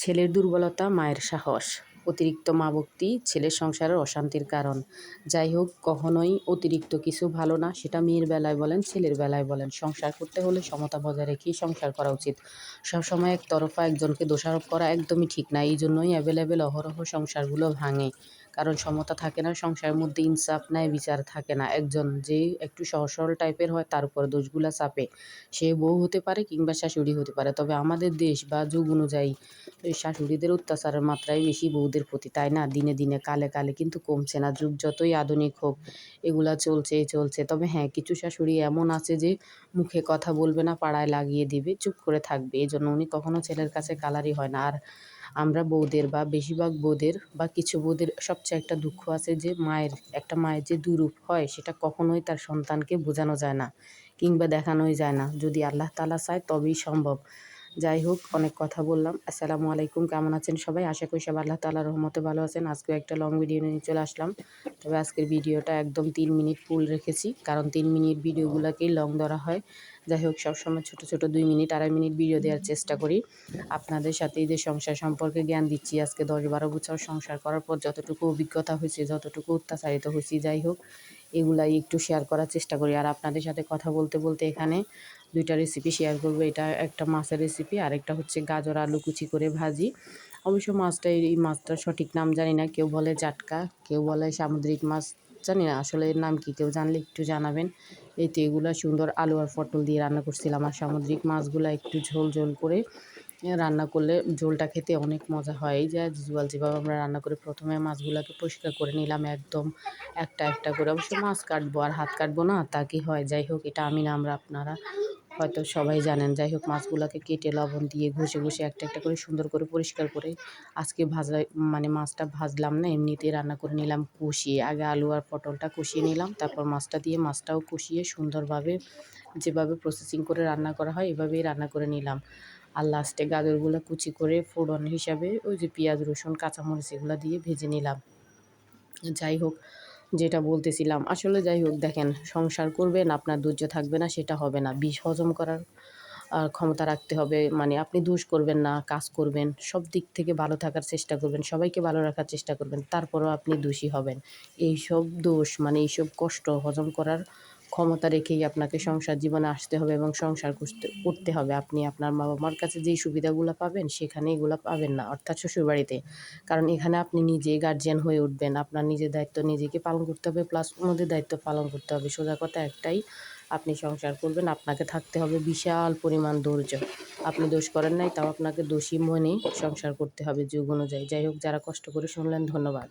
ছেলের দুর্বলতা মায়ের সাহস, অতিরিক্ত মা ভক্তি ছেলের সংসারের অশান্তির কারণ। যাই হোক, কখনোই অতিরিক্ত কিছু ভালো না, সেটা মেয়ের বেলায় বলেন ছেলের বেলায় বলেন। সংসার করতে হলে সমতা বজায় রেখেই সংসার করা উচিত। সবসময় একতরফা একজনকে দোষারোপ করা একদমই ঠিক না। এই জন্যই অ্যাভেলেবেল অহরহ সংসারগুলো ভাঙে, কারণ সমতা থাকে না সংসারের মধ্যে, ইনসাফ ন্যায় বিচার থাকে না। একজন যে একটু সহজ সরল টাইপের হয় তার উপর দোষগুলা চাপে। সে বউ হতে পারে কিংবা শাশুড়ি হতে পারে, তবে আমাদের দেশ বা যুগ অনুযায়ী শাশুড়িদের অত্যাচারের মাত্রাই বেশি বউদের প্রতি, তাই না? দিনে দিনে কালে কালে কিন্তু কমছে না। যুগ যতই আধুনিক হোক, এগুলা চলছে। তবে হ্যাঁ, কিছু শাশুড়ি এমন আছে যে মুখে কথা বলবে না, পাড়ায় লাগিয়ে দিবে, চুপ করে থাকবে। এই জন্য উনি কখনো ছেলের কাছে কালারই হয় না। আর আমরা বউদের বা বেশিরভাগ বউদের বা কিছু বউদের সবচেয়ে একটা দুঃখ আছে যে একটা মায়ের যে দুরূপ হয় সেটা কখনোই তার সন্তানকে বোঝানো যায় না কিংবা দেখানোই যায় না। যদি আল্লাহ তাআলা চায় তবেই সম্ভব। যাই হোক, অনেক কথা বললাম। আসসালামু আলাইকুম, কেমন আছেন সবাই? আশা করি সবাই আল্লাহ তাআলার রহমতে ভালো আছেন। আজকেও একটা লং ভিডিও নিয়ে চলে আসলাম। তবে আজকের ভিডিওটা একদম 3 মিনিট ফুল রেখেছি, কারণ 3 মিনিট ভিডিওগুলোকেই লং ধরা হয়। যাই হোক, সবসময় ছোট ছোট 2 মিনিট 2.5 মিনিট ভিডিও দেওয়ার চেষ্টা করি। আপনাদের সাথে এই যে সংসার সম্পর্কে জ্ঞান দিচ্ছি, আজকে 10-12 বছর সংসার করার পর যতটুকু অভিজ্ঞতা হয়েছে, যতটুকু অত্যাচারিত হয়েছি, যাই হোক, এগুলাই একটু শেয়ার করার চেষ্টা করি। আর আপনাদের সাথে কথা বলতে বলতে এখানে 2টা রেসিপি শেয়ার করব। এটা একটা মাছের রেসিপি, আরেকটা হচ্ছে গাজর আলু কুচি করে ভাজি। অবশ্য এই মাছটার সঠিক নাম জানি না। কেউ বলে জাটকা, কেউ বলে সামুদ্রিক মাছ, জানি না আসলে এর নাম কি। কেউ জানলে একটু জানাবেন। এই তো এগুলা সুন্দর আলু আর পটল দিয়ে রান্না করছিলাম। আর সামুদ্রিক মাছগুলা একটু ঝোল ঝোল করে রান্না করলে ঝোলটা খেতে অনেক মজা হয়। এই যে যেভাবে আমরা রান্না করি, প্রথমে মাছগুলাকে পরিষ্কার করে নিলাম একদম একটা একটা করে। অবশ্য মাছ কাটবো আর হাত কাটবো না, তা কি হয়? যাই হোক, এটা আমি না, আপনারা হয়তো সবাই জানেন। যাই হোক, মাছগুলাকে কেটে লবণ দিয়ে ঘষে একটা একটা করে সুন্দর করে পরিষ্কার করে আজকে মাছটা ভাজলাম না, এমনিতেই রান্না করে নিলাম কষিয়ে। আগে আলু আর পটলটা কষিয়ে নিলাম, তারপর মাছটা দিয়ে মাছটাও কষিয়ে সুন্দরভাবে যেভাবে প্রসেসিং করে রান্না করা হয় এভাবেই রান্না করে নিলাম। আর লাস্টে গাজরগুলো কুচি করে ফোড়ন হিসাবে ওই যে পেঁয়াজ রসুন কাঁচামরিচ এগুলো দিয়ে ভেজে নিলাম। যাই হোক, যেটা বলতেছিলাম, আসলে যাই হোক, দেখেন, সংসার করবেন, আপনার ধৈর্য থাকবে না সেটা হবে না। বিষ হজম করার ক্ষমতা রাখতে হবে। আপনি দোষ করবেন না, কাজ করবেন, সব দিক থেকে ভালো থাকার চেষ্টা করবেন, সবাইকে ভালো রাখার চেষ্টা করবেন, তারপরেও আপনি দোষী হবেন। এইসব দোষ এইসব কষ্ট হজম করার ক্ষমতা রেখেই আপনাকে সংসার জীবনে আসতে হবে এবং সংসার করতে হবে। আপনি আপনার মা-বাবার কাছে যেই সুবিধাগুলো পাবেন সেখানে এগুলো পাবেন না, অর্থাৎ শ্বশুরবাড়িতে। কারণ এখানে আপনি নিজেই গার্জিয়ান হয়ে উঠবেন। আপনার নিজের দায়িত্ব নিজেকে পালন করতে হবে, প্লাস অন্যদের দায়িত্ব পালন করতে হবে। সোজা কথা একটাই, আপনি সংসার করবেন, আপনাকে থাকতে হবে বিশাল পরিমাণ ধৈর্য। আপনি দোষ করেন নাই, তাও আপনাকে দোষী মনে সংসার করতে হবে যুগ অনুযায়ী। যাই হোক, যারা কষ্ট করে শুনলেন ধন্যবাদ।